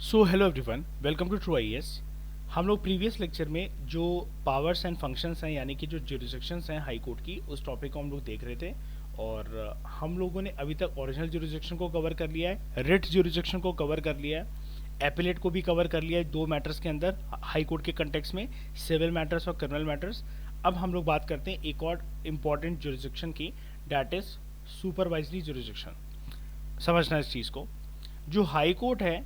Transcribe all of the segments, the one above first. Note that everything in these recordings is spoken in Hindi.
So hello everyone, welcome to True IAS. हम लोग प्रीवियस लेक्चर में जो पावर्स एंड फंक्शंस हैं यानी कि जो जुरिसडिक्शंस हैं हाई कोर्ट की, उस टॉपिक को हम लोग देख रहे थे। और हम लोगों ने अभी तक ओरिजिनल जुरिसडिक्शन को कवर कर लिया है, रिट जुरिसडिक्शन को कवर कर लिया है, एपिलेट को भी कवर कर लिया है दो मैटर्स के अंदर हाई कोर्ट के कंटेक्स में, सिविल मैटर्स और क्रिमिनल मैटर्स। अब हम लोग बात करते हैं एक और इम्पॉर्टेंट जुरिसडिक्शन की, डैट इज सुपरवाइजरी जुरिसडिक्शन। समझना इस चीज़ को, जो हाई कोर्ट है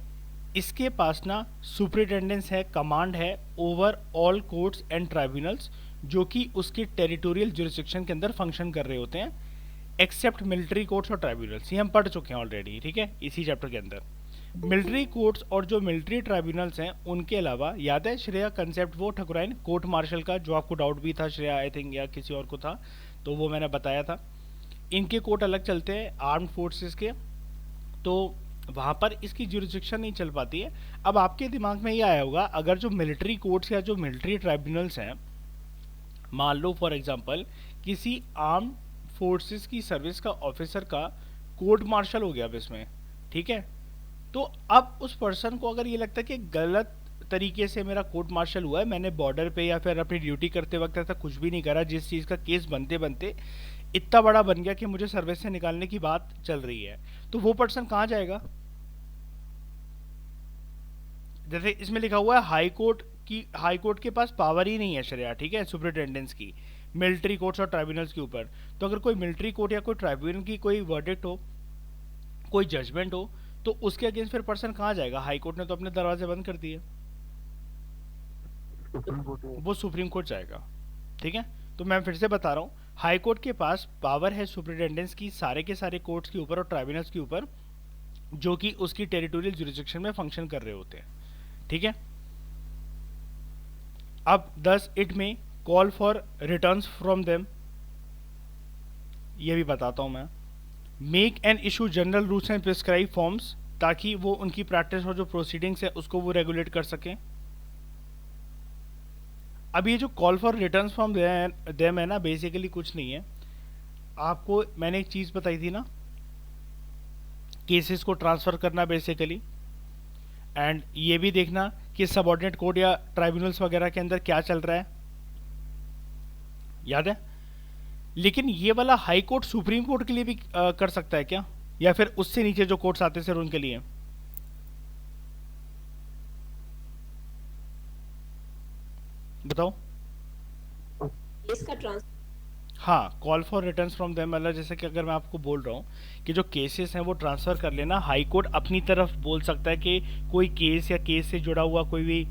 इसके पास ना सुपरिटेंडेंस है, कमांड है over all courts and tribunals जो कि उसके टेरिटोरियल जुरिस्डिक्शन के अंदर फंक्शन कर रहे होते हैं, एक्सेप्ट मिलिट्री कोर्ट्स और ट्राइब्यूनल्स। ये हम पढ़ चुके हैं ऑलरेडी, ठीक है, इसी चैप्टर के अंदर। मिलिट्री कोर्ट्स और जो मिलिट्री ट्राइब्यूनल्स हैं उनके अलावा, याद है श्रेया कंसेप्ट वो ठकुराइन कोर्ट मार्शल का, जो आपको डाउट भी था श्रेया आई थिंक या किसी और को था, तो वो मैंने बताया था। इनके कोर्ट अलग चलते हैं आर्म्ड फोर्सेस के, तो वहाँ पर इसकी जुरिस्डिक्शन नहीं चल पाती है। अब आपके दिमाग में ये आया होगा, अगर जो मिलिट्री कोर्ट्स या जो मिलिट्री ट्राइब्यूनल्स हैं, मान लो फॉर एग्जांपल किसी आर्म फोर्सेस की सर्विस का ऑफिसर का कोर्ट मार्शल हो गया अब इसमें, ठीक है, तो अब उस पर्सन को अगर ये लगता है कि गलत तरीके से मेरा कोर्ट मार्शल हुआ है, मैंने बॉर्डर पे या फिर अपनी ड्यूटी करते वक्त ऐसा कुछ भी नहीं करा जिस चीज़ का केस बनते बनते इतना बड़ा बन गया कि मुझे सर्विस से निकालने की बात चल रही है, तो वो पर्सन कहाँ जाएगा? जैसे इसमें लिखा हुआ है हाई कोर्ट की, हाई कोर्ट के पास पावर ही नहीं है श्रेया, ठीक है, सुपरिटेंडेंस की मिलिट्री कोर्ट्स और ट्राइब्यूनल्स के ऊपर। तो अगर कोई मिलिट्री कोर्ट या कोई ट्राइब्यूनल की कोई वर्डिक्ट हो, कोई जजमेंट हो, तो उसके अगेंस्ट फिर पर्सन कहाँ जाएगा? हाई कोर्ट ने तो अपने दरवाजे बंद कर दिए, वो सुप्रीम कोर्ट जाएगा, ठीक है। तो मैं फिर से बता रहा हूँ, हाई कोर्ट के पास पावर है सुपरिटेंडेंस की सारे के सारे कोर्ट्स के ऊपर और ट्राइब्यूनल्स के ऊपर जो कि उसकी टेरिटोरियल जुरिस्डिक्शन में फंक्शन कर रहे होते हैं, ठीक है। अब 10 इट में call for returns from them, ये भी बताता हूं मैं। Make and issue general rules and prescribe forms, ताकि वो उनकी प्रैक्टिस और जो प्रोसीडिंग्स है उसको वो रेगुलेट कर सकें। अब ये जो call for returns from them है ना, बेसिकली कुछ नहीं है। आपको मैंने एक चीज़ बताई थी ना, केसेस को ट्रांसफ़र करना बेसिकली, एंड ये भी देखना कि सबऑर्डिनेट कोर्ट या ट्राइब्यूनल्स वगैरह के अंदर क्या चल रहा है, याद है। लेकिन ये वाला हाई कोर्ट सुप्रीम कोर्ट के लिए भी कर सकता है क्या, या फिर उससे नीचे जो कोर्ट्स आते सर उनके लिए? बताओ। इसका ट्रांस हाँ, call for returns from them, मतलब जैसे कि अगर मैं आपको बोल रहा हूँ कि जो केसेस हैं वो ट्रांसफ़र कर लेना, हाई कोर्ट अपनी तरफ बोल सकता है कि कोई केस या केस से जुड़ा हुआ कोई भी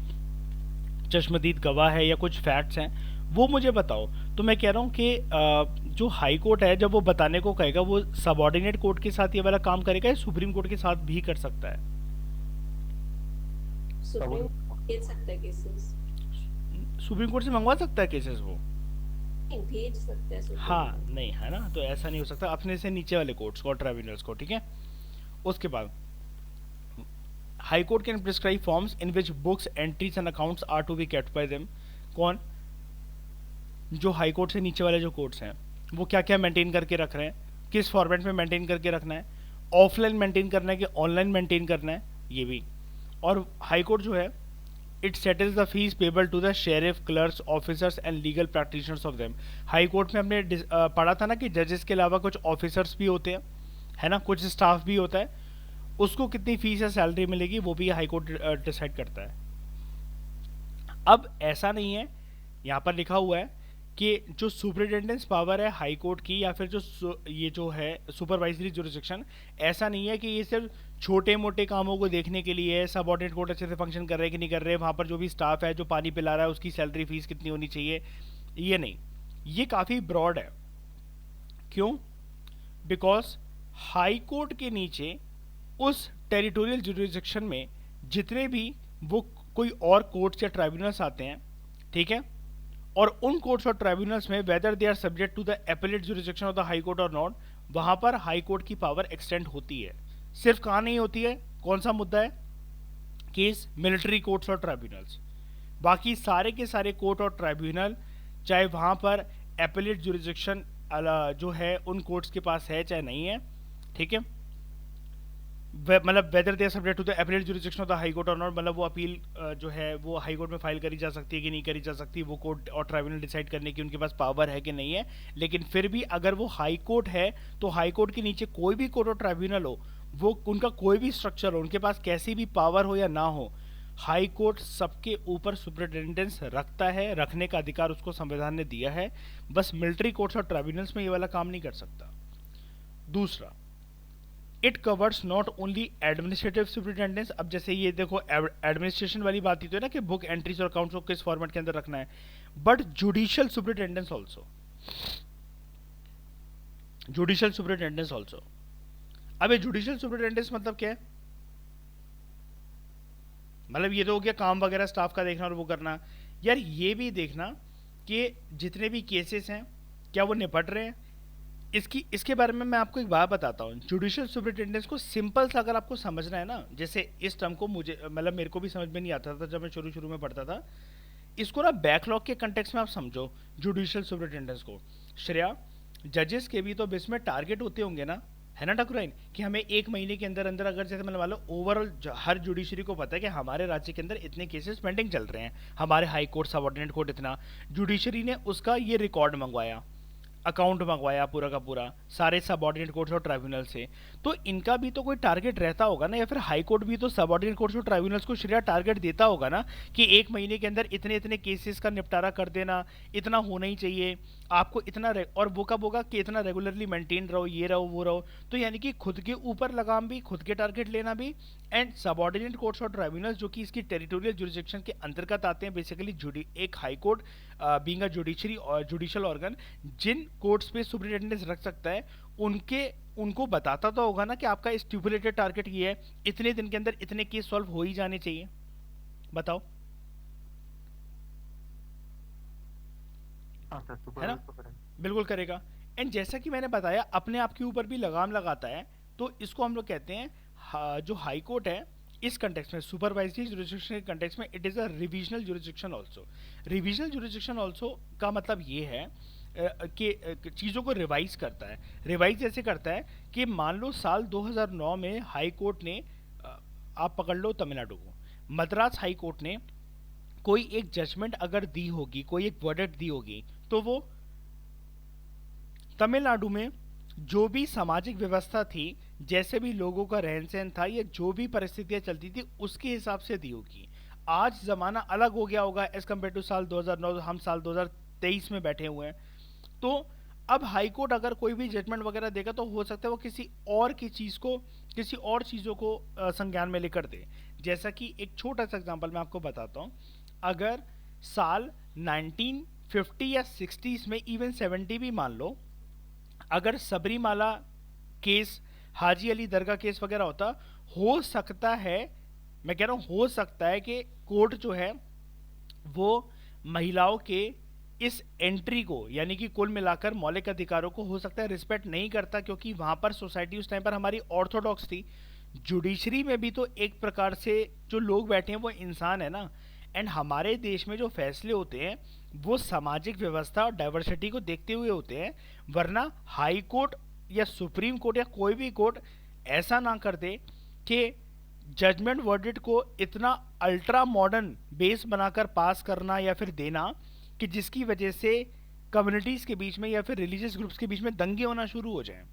चश्मदीद गवाह है या कुछ फैक्ट्स हैं वो मुझे बताओ। तो मैं कह रहा हूँ कि जो हाई कोर्ट है जब वो बताने को कहेगा, वो सबऑर्डिनेट कोर्ट के साथ ये वाला काम करेगा या सुप्रीम कोर्ट के साथ भी कर सकता है? सुप्रीम भेज सकता है केसेस, सुप्रीम कोर्ट से मंगवा सकता है केसेस वो? नहीं भेज सकता है सुप्रीम हाँ, कोर्ट। नहीं है ना, तो ऐसा नहीं हो सकता अपने से नीचे वाले कोर्ट्स को, ट्राइब्यूनल्स को, ठीक है। उसके बाद high court can prescribe forms in which books entries and accounts are to be kept by them. कौन? जो हाई कोर्ट से नीचे वाले जो कोर्ट्स हैं वो क्या क्या मेंटेन करके रख रहे हैं, किस फॉर्मेट में मेंटेन करके रखना है, ऑफलाइन मेंटेन करना है कि ऑनलाइन मेंटेन करना है, ये भी। और हाई कोर्ट जो है, it settles the fees payable to the sheriff, clerks, officers and legal practitioners of them. High court में हमने पढ़ा था ना कि जजेस के अलावा कुछ ऑफिसर्स भी होते हैं, है ना, कुछ स्टाफ भी होता है, उसको कितनी फीस या सैलरी मिलेगी वो भी हाई कोर्ट डिसाइड करता है। अब ऐसा नहीं है, यहाँ पर लिखा हुआ है कि जो सुपरिटेंडेंस पावर है हाई कोर्ट की या फिर ये जो है सुपरवाइजरी जुरिस्डिक्शन, ऐसा नहीं है कि ये सिर्फ छोटे मोटे कामों को देखने के लिए है, सबऑर्डिनेट कोर्ट अच्छे से फंक्शन कर रहे हैं कि नहीं कर रहे, वहाँ पर जो भी स्टाफ है जो पानी पिला रहा है उसकी सैलरी फीस कितनी होनी चाहिए, ये नहीं। ये काफ़ी ब्रॉड है। क्यों? बिकॉज हाई कोर्ट के नीचे उस टेरिटोरियल जुरिस्डिक्शन में जितने भी वो कोई और कोर्ट्स या ट्राइब्यूनल्स आते हैं, ठीक है, और उन कोर्ट्स और ट्राइब्यूनल्स में whether they are subject to the appellate jurisdiction of the high court और नॉट, वहां पर हाई कोर्ट की पावर एक्सटेंड होती है। सिर्फ कहाँ नहीं होती है? कौन सा मुद्दा है? केस मिलिट्री कोर्ट्स और ट्राइब्यूनल्स। बाकी सारे के सारे कोर्ट और ट्राइब्यूनल, चाहे वहां पर एपेलेट जुरिस्डिक्शन जो है उन कोर्ट्स के पास है चाहे नहीं है, ठीक है, मतलब whether they subject to the appeal jurisdiction of the high court और नॉट, मतलब वो अपील जो है वो हाई कोर्ट में फाइल करी जा सकती है कि नहीं करी जा सकती, वो कोर्ट और ट्राइब्यूनल डिसाइड करने की उनके पास पावर है कि नहीं है। लेकिन फिर भी अगर वो हाई कोर्ट है तो हाई कोर्ट के नीचे कोई भी कोर्ट और ट्राइब्यूनल हो, वो उनका कोई भी स्ट्रक्चर हो, उनके पास कैसी भी पावर हो या ना हो, हाई कोर्ट सबके ऊपर सुपरिटेंडेंस रखता है, रखने का अधिकार उसको संविधान ने दिया है। बस मिलिट्री कोर्ट्स और ट्राइब्यूनल्स में ये वाला काम नहीं कर सकता। दूसरा, it covers not only administrative superintendence. अब जैसे ये देखो एडमिनिस्ट्रेशन वाली बात ही तो है ना कि बुक एंट्रीज और अकाउंट्स को किस फॉर्मेट के अंदर रखना है, but judicial superintendence also, judicial superintendence also. अब ये जुडिशियल सुपरिटेंडेंस मतलब क्या है? मतलब ये तो हो गया काम वगैरह स्टाफ का देखना और वो करना। यार ये भी देखना कि जितने भी केसेस हैं क्या वो निपट रहे हैं। इसके बारे में मैं आपको एक बात बताता हूँ। जुडिशियल सुपरिटेंडेंस को सिंपल सा अगर आपको समझना है ना, जैसे इस टर्म को मुझे मतलब मेरे को भी समझ में नहीं आता था जब मैं शुरू शुरू में पढ़ता था, इसको ना बैकलॉग के कंटेक्स्ट में आप समझो जुडिशियल सुपरिटेंडेंस को। श्रेया, जजेस के भी तो बेस में टारगेट होते होंगे ना, है ना ठाकुराइन, कि हमें एक महीने के अंदर अंदर अगर जैसे मतलब मान लो ओवरऑल हर जुडिशरी को पता है कि हमारे राज्य के अंदर इतने केसेस पेंडिंग चल रहे हैं, हमारे हाई कोर्ट सबऑर्डिनेट कोर्ट इतना, जुडिशरी ने उसका ये रिकॉर्ड मंगवाया, अकाउंट मंगवाया पूरा का पूरा सारे सबऑर्डिनेट कोर्ट्स और ट्राइब्यूनल से, तो इनका भी तो कोई टारगेट रहता होगा ना, या फिर हाई कोर्ट भी तो सबऑर्डिनेट कोर्ट्स और ट्राइब्यूनल्स को श्रेया टारगेट देता होगा ना कि एक महीने के अंदर इतने इतने केसेस का निपटारा कर देना, इतना होना ही चाहिए आपको, इतना और वो कब होगा कि इतना रेगुलरली मेंटेन रहो, ये रहो वो रहो। तो यानी कि खुद के ऊपर लगाम भी, खुद के टारगेट लेना भी, एंड सबऑर्डिनेट कोर्ट्स और ट्राइब्यूनल्स जो कि इसकी टेरिटोरियल जुरिस्डिक्शन के अंतर्गत आते हैं, बेसिकली एक high court being a judiciary और जुडिशियल ऑर्गन जिन कोर्ट्स पे सुपरिटेंडेंस रख सकता है, उनके उनको बताता तो होगा ना कि आपका स्टिपुलेटेड टारगेट ये है, इतने दिन के अंदर इतने केस सॉल्व हो ही जाने चाहिए। बताओ, हाँ सर, है ना? सुपरवाइज तो करेंगे। बिल्कुल करेगा। एंड जैसा कि मैंने बताया अपने आप के ऊपर भी लगाम लगाता है, तो इसको हम लोग कहते हैं जो हाई कोर्ट है इस कंटेक्स्ट में, सुपरवाइजरी जुरिस्डिक्शन के कंटेक्स्ट में, it is a revisional jurisdiction also. Revisional jurisdiction also का मतलब ये है कि चीज़ों को रिवाइज करता है। रिवाइज ऐसे करता है कि मान लो साल 2009 में हाई कोर्ट ने आप पकड़ लो तमिलनाडु को, मद्रास हाई कोर्ट ने कोई एक जजमेंट अगर दी होगी, कोई एक वर्डिक्ट दी होगी, तो वो तमिलनाडु में जो भी सामाजिक व्यवस्था थी, जैसे भी लोगों का रहन सहन था, या जो भी परिस्थितियां चलती थी उसके हिसाब से दी होगी। आज जमाना अलग हो गया होगा एज कम्पेयर टू साल 2009, हम साल 2023 में बैठे हुए हैं। तो अब हाई कोर्ट अगर कोई भी जजमेंट वगैरह देगा तो हो सकता है वो किसी और की चीज़ को, किसी और चीज़ों को संज्ञान में लेकर दे। जैसा कि एक छोटा सा एग्जांपल मैं आपको बताता हूँ। अगर साल 1950 या 60s में, इवन 70 भी मान लो, अगर सबरीमाला केस, हाजी अली दरगाह केस वगैरह होता, हो सकता है, मैं कह रहा हूँ हो सकता है कि कोर्ट जो है वो महिलाओं के इस एंट्री को, यानी कि कुल मिलाकर मौलिक अधिकारों को हो सकता है रिस्पेक्ट नहीं करता, क्योंकि वहां पर सोसाइटी उस टाइम पर हमारी ऑर्थोडॉक्स थी। जुडिशरी में भी तो एक प्रकार से जो लोग बैठे हैं वो इंसान है ना, एंड हमारे देश में जो फैसले होते हैं वो सामाजिक व्यवस्था और डाइवर्सिटी को देखते हुए होते हैं। वरना हाई कोर्ट या सुप्रीम कोर्ट या कोई भी कोर्ट ऐसा ना कर दे कि जजमेंट वर्डिक्ट को इतना अल्ट्रा मॉडर्न बेस बनाकर पास करना या फिर देना कि जिसकी वजह से कम्युनिटीज़ के बीच में या फिर रिलीजियस ग्रुप्स के बीच में दंगे होना शुरू हो जाएं,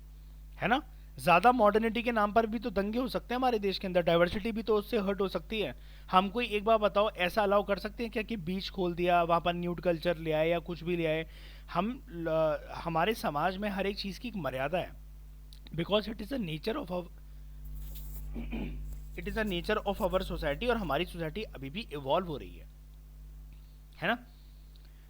है ना? ज़्यादा मॉडर्निटी के नाम पर भी तो दंगे हो सकते हैं हमारे देश के अंदर, डाइवर्सिटी भी तो उससे हर्ट हो सकती है। हम कोई एक बार बताओ ऐसा अलाउ कर सकते हैं क्या कि बीच खोल दिया, वहाँ पर न्यूड कल्चर ले आए या कुछ भी ले आए? हमारे समाज में हर एक चीज़ की एक मर्यादा है, because it is the nature of it is the nature of our society, और हमारी सोसाइटी अभी भी इवॉल्व हो रही है ना?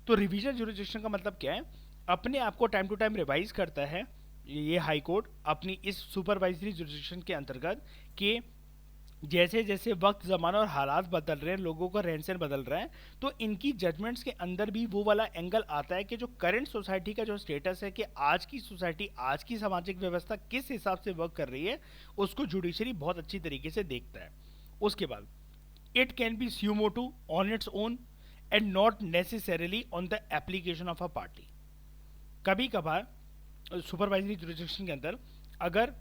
तो रिवीजन जुरिस्डिक्शन का मतलब क्या है? अपने आप को टाइम टू टाइम रिवाइज करता है ये हाई कोर्ट अपनी इस सुपरवाइजरी जुरिस्डिक्शन के अंतर्गत, कि जैसे जैसे वक्त ज़माना और हालात बदल रहे हैं, लोगों का रहन सहन बदल रहा है, तो इनकी जजमेंट्स के अंदर भी वो वाला एंगल आता है कि जो करंट सोसाइटी का जो स्टेटस है, कि आज की सोसाइटी, आज की सामाजिक व्यवस्था किस हिसाब से वर्क कर रही है, उसको जुडिशरी बहुत अच्छी तरीके से देखता है। उसके बाद it can be suo motu on its own and not necessarily on the application of a party. कभी कभार सुपरवाइजरी जुरिस्डिक्शन के अंदर अगर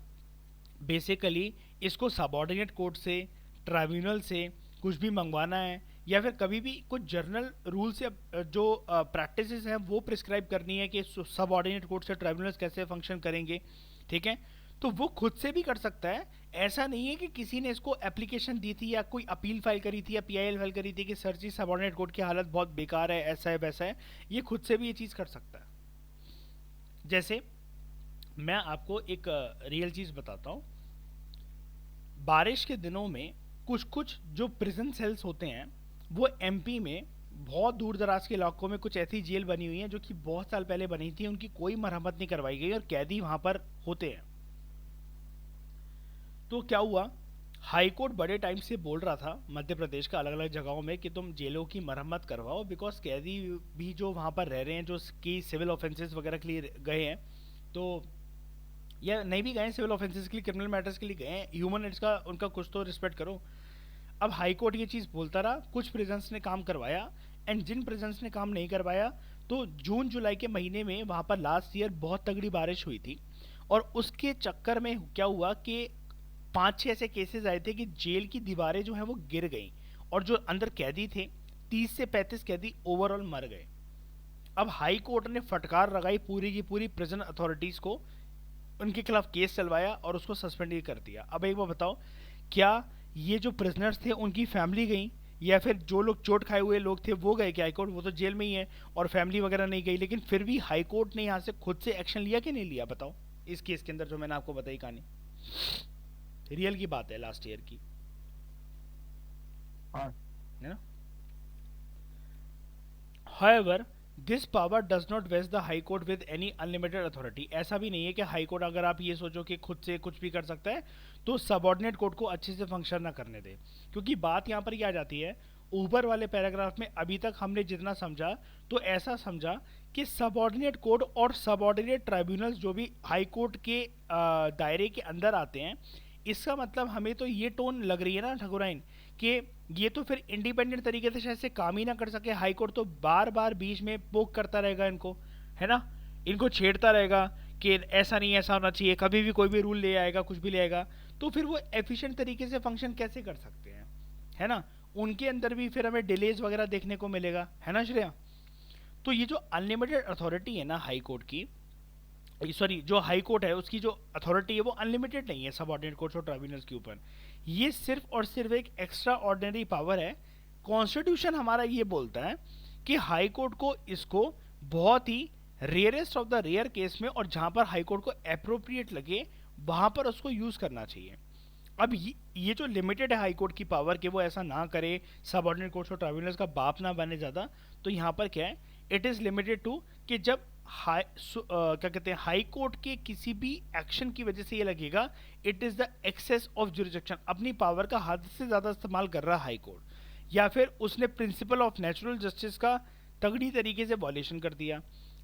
बेसिकली इसको सबॉर्डिनेट कोर्ट से, ट्राइब्यूनल से कुछ भी मंगवाना है, या फिर कभी भी कुछ जर्नल रूल्स या जो प्रैक्टिसेस हैं वो प्रिस्क्राइब करनी है कि सबॉर्डिनेट कोर्ट से ट्राइब्यूनल्स कैसे फंक्शन करेंगे, ठीक है, तो वो खुद से भी कर सकता है। ऐसा नहीं है कि किसी ने इसको एप्लीकेशन दी थी या कोई अपील फाइल करी थी या पीआईएल फाइल करी थी कि सर जी सबॉर्डिनेट कोर्ट की हालत बहुत बेकार है, ऐसा है वैसा है, ये खुद से भी ये चीज़ कर सकता है। जैसे मैं आपको एक रियल चीज़ बताता हूँ। बारिश के दिनों में कुछ कुछ जो प्रिजन सेल्स होते हैं वो एमपी में बहुत दूर दराज के इलाकों में कुछ ऐसी जेल बनी हुई हैं जो कि बहुत साल पहले बनी थी, उनकी कोई मरम्मत नहीं करवाई गई और कैदी वहां पर होते हैं। तो क्या हुआ, हाई कोर्ट बड़े टाइम से बोल रहा था मध्य प्रदेश का अलग अलग जगहों में कि तुम जेलों की मरम्मत करवाओ, बिकॉज कैदी भी जो वहाँ पर रह रहे हैं जो कि सिविल ऑफेंसेस वगैरह के लिए गए हैं, तो या नहीं भी गए सिविल ऑफेंसेस के लिए, क्रिमिनल मैटर्स के लिए गए हैं, ह्यूमन राइट्स का उनका कुछ तो रिस्पेक्ट करो। अब हाई कोर्ट ये चीज़ बोलता रहा, कुछ प्रिजन्स ने काम करवाया, एंड जिन प्रिजन्स ने काम नहीं करवाया तो जून जुलाई के महीने में वहाँ पर लास्ट ईयर बहुत तगड़ी बारिश हुई थी, और उसके चक्कर में क्या हुआ कि 5-6 ऐसे केसेस आए थे कि जेल की दीवारें जो हैं वो गिर गई, और जो अंदर कैदी थे 30 से 35 कैदी ओवरऑल मर गए। अब हाई कोर्ट ने फटकार लगाई पूरी की पूरी प्रिजन अथॉरिटीज़ को, उनके खिलाफ केस चलवाया और उसको सस्पेंड भी कर दिया। अब एक बार बताओ, क्या ये जो प्रिजनर्स थे उनकी फैमिली गई, या फिर जो लोग चोट खाए हुए लोग थे वो गए क्या हाईकोर्ट? वो तो जेल में ही है और फैमिली वगैरह नहीं गई, लेकिन फिर भी हाईकोर्ट ने यहाँ से खुद से एक्शन लिया कि नहीं लिया बताओ? इस केस के अंदर जो मैंने आपको बताई कहानी, रियल की बात है, लास्ट ईयर की, हाँ। है ना। However, this power does not vest the high court with any unlimited authority. ऐसा भी नहीं है कि हाई कोर्ट, अगर आप ये सोचो कि खुद से कुछ भी कर सकता है, तो सबॉर्डिनेट कोर्ट को अच्छे से फंक्शन ना करने दे। क्योंकि बात यहाँ पर क्या आ जाती है, ऊपर वाले पैराग्राफ में अभी तक हमने जितना समझा तो ऐसा समझा कि सबॉर्डिनेट कोर्ट और सबॉर्डिनेट ट्राइब्यूनल्स जो भी हाई कोर्ट के दायरे के अंदर आते हैं, इसका मतलब हमें तो ये टोन लग रही है ना ठाकुराइन कि ये तो फिर इंडिपेंडेंट तरीके से शायद से काम ही ना कर सके, हाई कोर्ट तो बार बार बीच में पोक करता रहेगा इनको, है ना, इनको छेड़ता रहेगा कि ऐसा नहीं ऐसा होना चाहिए, कभी भी कोई भी रूल ले आएगा, कुछ भी ले आएगा, तो फिर वो एफिशिएंट तरीके से फंक्शन कैसे कर सकते हैं, है ना। उनके अंदर भी फिर हमें डिलेज वगैरह देखने को मिलेगा, है ना श्रेया। तो ये जो अनलिमिटेड अथॉरिटी है ना हाई कोर्ट की, सॉरी जो हाई कोर्ट है उसकी जो अथॉरिटी है वो अनलिमिटेड नहीं है सबऑर्डिनेट कोर्ट्स और ट्राइब्यूनल्स के ऊपर, ये सिर्फ और सिर्फ एक एक्स्ट्रा ऑर्डिनरी पावर है। कॉन्स्टिट्यूशन हमारा ये बोलता है कि हाई कोर्ट को इसको बहुत ही rarest of the rare case में, और जहां पर हाई कोर्ट को अप्रोप्रिएट लगे वहां पर उसको यूज करना चाहिए। अब ये जो लिमिटेड है हाई कोर्ट की पावर कि वो ऐसा ना करे, सबऑर्डिनेट कोर्ट्स और ट्राइब्यूनल्स का बाप ना बने ज़्यादा, तो यहाँ पर क्या है, इट इज़ लिमिटेड टू कि जब क्या कहते हैं हाई कोर्ट के किसी भी एक्शन की वजह से ये लगेगा it is the excess of jurisdiction, अपनी पावर का हद से ज़्यादा इस्तेमाल कर रहा है हाई कोर्ट, या फिर उसने प्रिंसिपल ऑफ नेचुरल जस्टिस का तगड़ी तरीके से वॉलेशन कर दिया,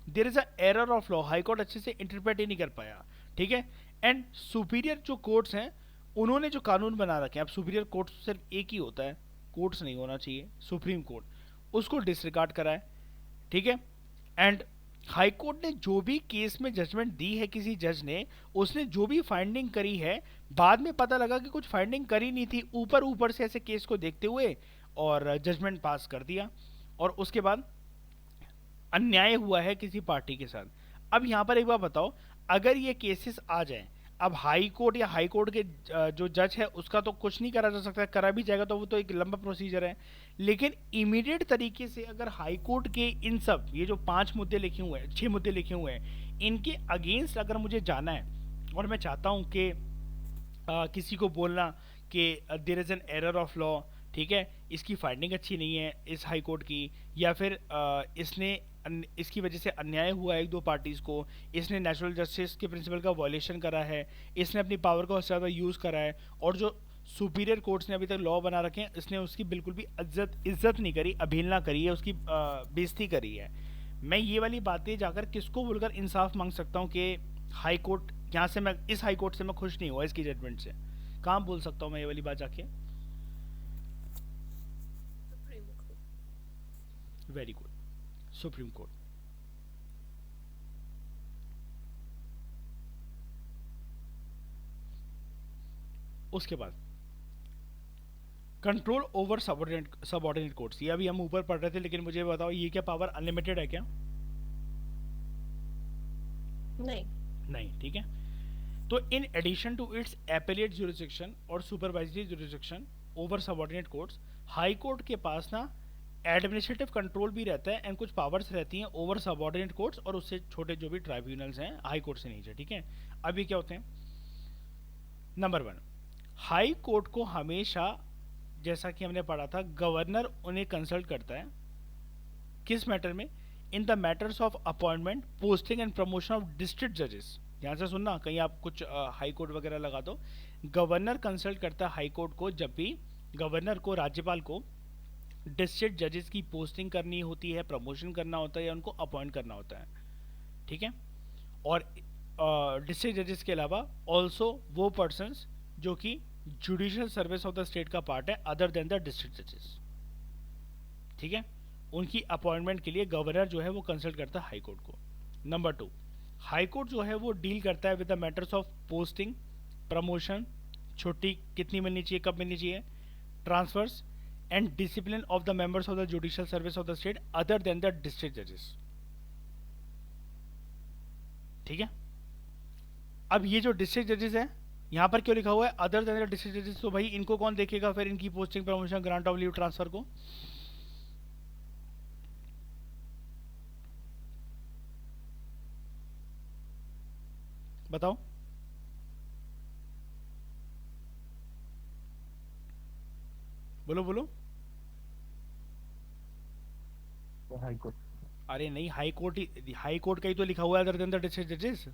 there is a error of law, high court अच्छे से इंटरप्रेट ही नहीं कर पाया, ठीक है। एंड सुपीरियर जो कोर्ट्स हैं उन्होंने जो कानून बना रखे हैं, अब सुपीरियर कोर्ट सिर्फ एक ही होता है, कोर्ट्स नहीं होना चाहिए, सुप्रीम कोर्ट, उसको डिसरिगार्ड करा है, ठीक है। एंड हाई कोर्ट ने जो भी केस में जजमेंट दी है, किसी जज ने, उसने जो भी फाइंडिंग करी है, बाद में पता लगा कि कुछ फाइंडिंग करी नहीं थी, ऊपर ऊपर से ऐसे केस को देखते हुए और जजमेंट पास कर दिया, और उसके बाद अन्याय हुआ है किसी पार्टी के साथ। अब यहाँ पर एक बार बताओ, अगर ये केसेस आ जाएं, अब हाई कोर्ट या हाई कोर्ट के जो जज है उसका तो कुछ नहीं करा जा सकता, करा भी जाएगा तो वो तो एक लंबा प्रोसीजर है, लेकिन इमीडिएट तरीके से अगर हाई कोर्ट के इन सब ये जो 5 मुद्दे लिखे हुए हैं, 6 मुद्दे लिखे हुए हैं, इनके अगेंस्ट अगर मुझे जाना है और मैं चाहता हूँ कि किसी को बोलना कि there is an error of law, ठीक है, इसकी फाइंडिंग अच्छी नहीं है इस हाई कोर्ट की, या फिर इसकी वजह से अन्याय हुआ है एक दो पार्टीज़ को, इसने नेचुरल जस्टिस के प्रिंसिपल का वॉयलेशन करा है, इसने अपनी पावर का ज़्यादा यूज़ करा है, और जो सुपीरियर कोर्ट्स ने अभी तक लॉ बना रखे हैं इसने उसकी बिल्कुल भी इज्जत नहीं करी, अवहेलना करी है, उसकी बेइज्जती करी है। मैं ये वाली बातें जाकर किसको बोलकर इंसाफ मांग सकता हूँ कि हाई कोर्ट यहाँ से मैं, इस हाई कोर्ट से मैं खुश नहीं हुआ इसकी जजमेंट से, कहाँ बोल सकता हूँ मैं ये वाली बात जाके? Supreme court. Very good, supreme court. उसके बाद कंट्रोल ओवर सबऑर्डिनेट कोर्ट्स, ये अभी हम ऊपर पढ़ रहे थे, लेकिन मुझे बताओ ये क्या पावर अनलिमिटेड है क्या? नहीं। नहीं, ठीक है। तो in addition to its appellate jurisdiction और supervisory jurisdiction over subordinate courts, high court के पास ना एडमिनिस्ट्रेटिव कंट्रोल भी रहता है एंड कुछ पावर्स रहती हैं ओवर सबऑर्डिनेट कोर्ट्स और उससे छोटे जो भी ट्राइब्यूनल्स हैं हाई कोर्ट से नीचे, ठीक है। अब ये क्या होते हैं? नंबर 1, हाई कोर्ट को हमेशा, जैसा कि हमने पढ़ा था, गवर्नर उन्हें कंसल्ट करता है किस मैटर में? In the matters of appointment, posting and promotion of district जजेस। ध्यान से सुनना, कहीं आप कुछ हाई कोर्ट वगैरह लगा दो। गवर्नर कंसल्ट करता है हाई कोर्ट को जब भी गवर्नर को, राज्यपाल को डिस्ट्रिक्ट जजेस की पोस्टिंग करनी होती है, प्रमोशन करना होता है या उनको अपॉइंट करना होता है, ठीक है। और डिस्ट्रिक्ट जजेस के अलावा ऑल्सो वो पर्सन्स जो कि judicial service of the state का पार्ट है अदर देन द डिस्ट्रिक्ट जजेस, ठीक है। उनकी अपॉइंटमेंट के लिए गवर्नर जो है वो कंसल्ट करता है हाई कोर्ट को। नंबर 2, हाई कोर्ट जो है वो डील करता है with the matters of posting, promotion, छुट्टी कितनी मिलनी चाहिए, कब मिलनी चाहिए, transfers and discipline of the members of the judicial service of the state other than the district जजेस, ठीक है। अब ये जो डिस्ट्रिक्ट जजेस है, यहाँ पर क्यों लिखा हुआ है अदर देन द डिस्ट्रिक्ट जजेस? तो भाई इनको कौन देखेगा फिर, इनकी posting, promotion, grant of leave, transfer को? बताओ। बोलो बोलो। High court. अरे नहीं, हाई कोर्ट का ही तो लिखा हुआ है अदर देन द डिस्ट्रिक्ट जजेस।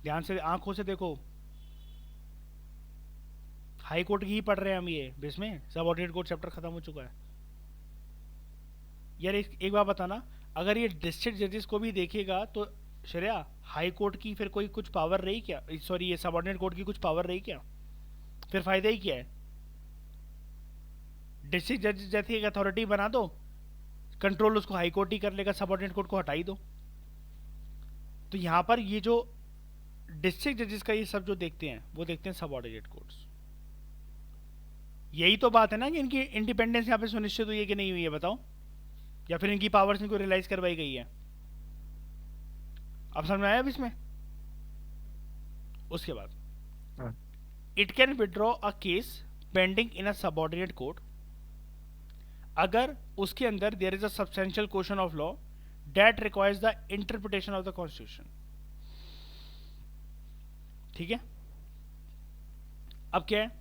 ध्यान से आंखों से देखो, हाई कोर्ट की ही पढ़ रहे हैं हम ये, इसमें सबऑर्डिनेट कोर्ट चैप्टर खत्म हो चुका है यार। एक बात बताना, अगर ये डिस्ट्रिक्ट जजेस को भी देखेगा तो श्रेया, हाई कोर्ट की फिर कोई कुछ पावर रही क्या? सॉरी, ये सबऑर्डिनेट कोर्ट की कुछ पावर रही क्या? फिर फायदा ही क्या है? डिस्ट्रिक्ट जज जैसी एक अथॉरिटी बना दो, कंट्रोल उसको हाई कोर्ट ही कर लेगा, सबऑर्डिनेट कोर्ट को हटा ही दो। तो यहाँ पर ये जो डिस्ट्रिक्ट जजेस का ये सब जो देखते हैं वो देखते हैं सबऑर्डिनेट कोर्ट्स। यही तो बात है ना कि इनकी इंडिपेंडेंस यहाँ पे सुनिश्चित हुई है कि नहीं हुई है, बताओ? या फिर इनकी पावर्स इनको रियलाइज करवाई गई है? अब समझ में आया अब इसमें? उसके बाद it can withdraw a case pending in a subordinate court अगर उसके अंदर there is a substantial question of law that requires the interpretation of the constitution, ठीक है। अब क्या है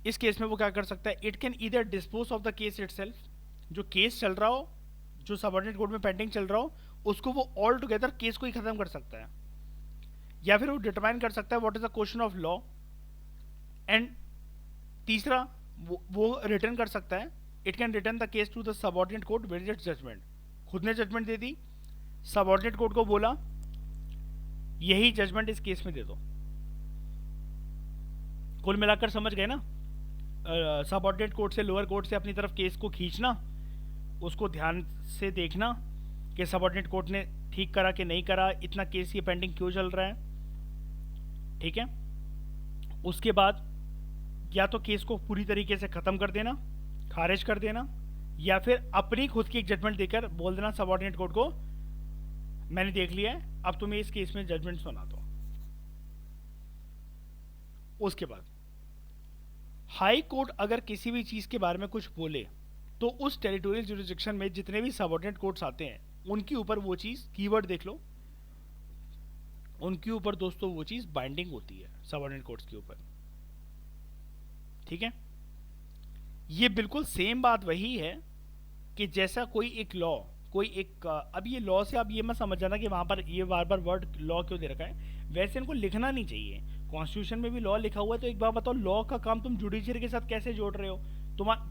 इस केस में? वो क्या कर सकता है? It can either dispose of the case itself, जो केस चल रहा हो, जो सबऑर्डिनेट कोर्ट में पेंडिंग चल रहा हो, उसको वो ऑल टुगेदर केस को ही खत्म कर सकता है, या फिर वो डिटरमाइन कर सकता है what is the question of law, and तीसरा वो रिटर्न कर सकता है, it can return the case to the subordinate court with its judgment. खुद ने जजमेंट दे दी, सबऑर्डिनेट कोर्ट को बोला यही जजमेंट इस केस में दे दो। कुल मिलाकर समझ गए ना, सबऑर्डिनेट कोर्ट से, लोअर कोर्ट से अपनी तरफ केस को खींचना, उसको ध्यान से देखना कि सबऑर्डिनेट कोर्ट ने ठीक करा कि नहीं करा, इतना केस ये पेंडिंग क्यों चल रहा है, ठीक है। उसके बाद या तो केस को पूरी तरीके से खत्म कर देना, खारिज कर देना, या फिर अपनी खुद की एक जजमेंट देकर बोल देना सबऑर्डिनेट कोर्ट को मैंने देख लिया है, अब तुम्हें इस केस में जजमेंट सुना दो। उसके बाद हाई कोर्ट अगर किसी भी चीज के बारे में कुछ बोले तो उस टेरिटोरियल जुरिसडिक्शन में जितने भी सबऑर्डिनेट कोर्ट्स आते हैं उनके ऊपर वो चीज, कीवर्ड देख लो, उनके ऊपर दोस्तों वो चीज बाइंडिंग होती है सबऑर्डिनेट कोर्ट्स के ऊपर, ठीक है। ये बिल्कुल सेम बात वही है कि जैसा कोई एक लॉ, कोई एक अब ये लॉ से आप ये मत समझ जाना कि वहां पर ये बार बार वर्ड लॉ क्यों दे रखा है, वैसे इनको लिखना नहीं चाहिए। कॉन्स्टिट्यूशन में भी लॉ लिखा हुआ है, तो एक बार बताओ लॉ का काम तुम जुडिशियरी के साथ कैसे जोड़ रहे हो?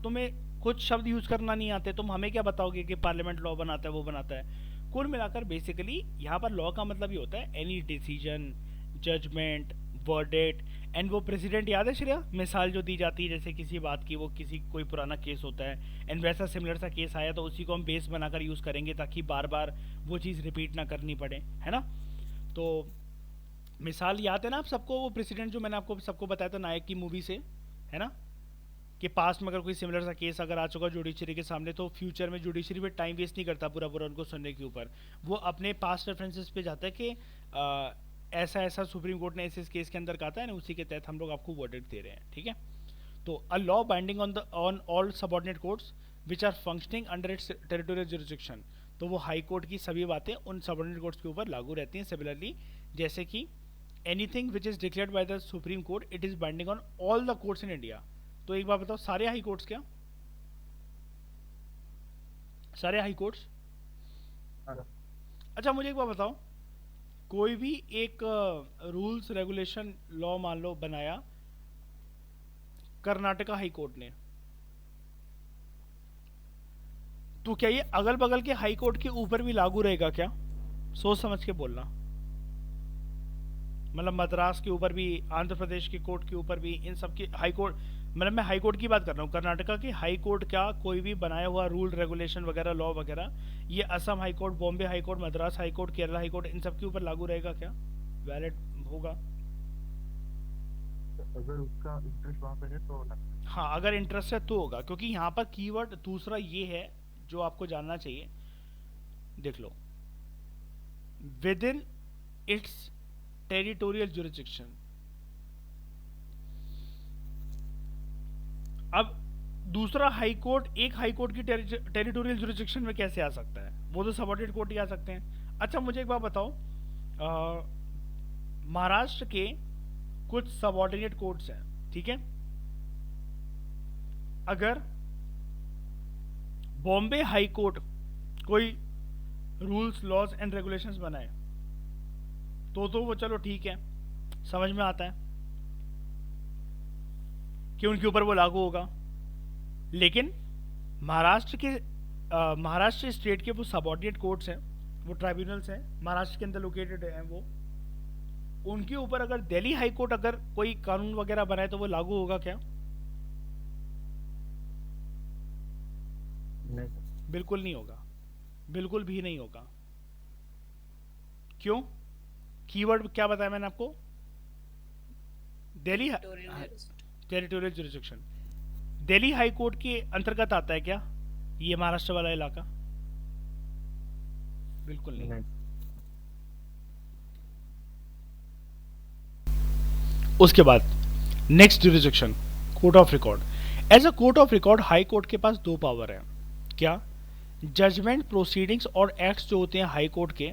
तुम्हें कुछ शब्द यूज करना नहीं आते, तुम हमें क्या बताओगे कि पार्लियामेंट लॉ बनाता है, वो बनाता है? कुल मिलाकर बेसिकली यहाँ पर लॉ का मतलब ये होता है any decision, judgment, verdict, and वो प्रेसिडेंट, याद है श्रेया मिसाल जो दी जाती है जैसे किसी बात की, वो किसी कोई पुराना केस होता है एंड वैसा सिमिलर सा केस आया तो उसी को हम बेस बनाकर यूज करेंगे ताकि बार बार वो चीज़ रिपीट ना करनी पड़े, है ना। तो मिसाल याद है ना आप सबको, वो प्रेसिडेंट जो मैंने आपको सबको बताया था नायक की मूवी से, है ना, कि पास्ट में अगर कोई सिमिलर सा केस अगर आ चुका जुडिशरी के सामने, तो फ्यूचर में जुडिशरी पे टाइम वेस्ट नहीं करता पूरा पूरा उनको सुनने के ऊपर, वो अपने पास्ट रेफरेंसेस पे जाता है कि ऐसा ऐसा सुप्रीम कोर्ट ने इस केस के अंदर कहा था, उसी के तहत हम लोग आपको वर्डिक्ट दे रहे हैं, ठीक है। तो a law binding on all subordinate courts which are functioning under its territorial jurisdiction, तो वो हाई कोर्ट की सभी बातें उन सबऑर्डिनेट कोर्ट्स के ऊपर लागू रहती हैं। सिमिलरली जैसे कि anything which is declared by the supreme court it is binding on all the courts in India. तो एक बार बताओ, सारे हाई कोर्ट्स क्या, सारे हाई कोर्ट्स? अच्छा मुझे एक बात बताओ, कोई भी एक रूल्स रेगुलेशन लॉ मान लो बनाया कर्नाटका हाई कोर्ट ने, तो क्या ये अगल बगल के हाई कोर्ट के ऊपर भी लागू रहेगा क्या? सोच समझ के बोलना, मतलब मद्रास के ऊपर भी, आंध्र प्रदेश के कोर्ट के ऊपर भी, इन सब के हाई कोर्ट, मतलब मैं हाई कोर्ट की बात कर रहा हूँ, कर्नाटका की हाई कोर्ट क्या कोई भी बनाया हुआ रूल रेगुलेशन वगैरह लॉ वगैरह ये Assam high court, Bombay high court, Madras high court, Kerala high court, इन सब के ऊपर लागू रहेगा क्या, वैलिड होगा? अगर उसका इंटरेस्ट वहाँ पे है तो लगता हाँ अगर इंटरेस्ट है तो होगा, क्योंकि यहाँ पर कीवर्ड दूसरा ये है जो आपको जानना चाहिए, देख लो, within its territorial jurisdiction. अब दूसरा हाई कोर्ट एक हाई कोर्ट की टेरिटोरियल जुरिस्डिक्शन में कैसे आ सकता है? वो तो सबऑर्डिनेट कोर्ट ही आ सकते हैं। अच्छा मुझे एक बात बताओ, महाराष्ट्र के कुछ सबऑर्डिनेट कोर्ट्स हैं, ठीक है, अगर बॉम्बे हाई कोर्ट कोई रूल्स लॉज एंड रेगुलेशंस बनाए तो वो चलो ठीक है, समझ में आता है कि उनके ऊपर वो लागू होगा, लेकिन महाराष्ट्र स्टेट के वो सबऑर्डिनेट कोर्ट्स हैं, वो ट्राइब्यूनल्स हैं महाराष्ट्र के अंदर लोकेटेड हैं, वो उनके ऊपर अगर दिल्ली हाई कोर्ट अगर कोई कानून वगैरह बनाए तो वो लागू होगा क्या? नहीं। बिल्कुल नहीं होगा, बिल्कुल भी नहीं होगा। क्यों? कीवर्ड क्या बताया मैंने आपको? Delhi territorial jurisdiction. Delhi high court के अंतर्गत आता है क्या ये महाराष्ट्र वाला इलाका? बिल्कुल नहीं। उसके बाद next jurisdiction, court of record. As a court of record high court के पास दो पावर है, क्या? जजमेंट प्रोसीडिंग्स और एक्ट्स जो होते हैं हाई कोर्ट के,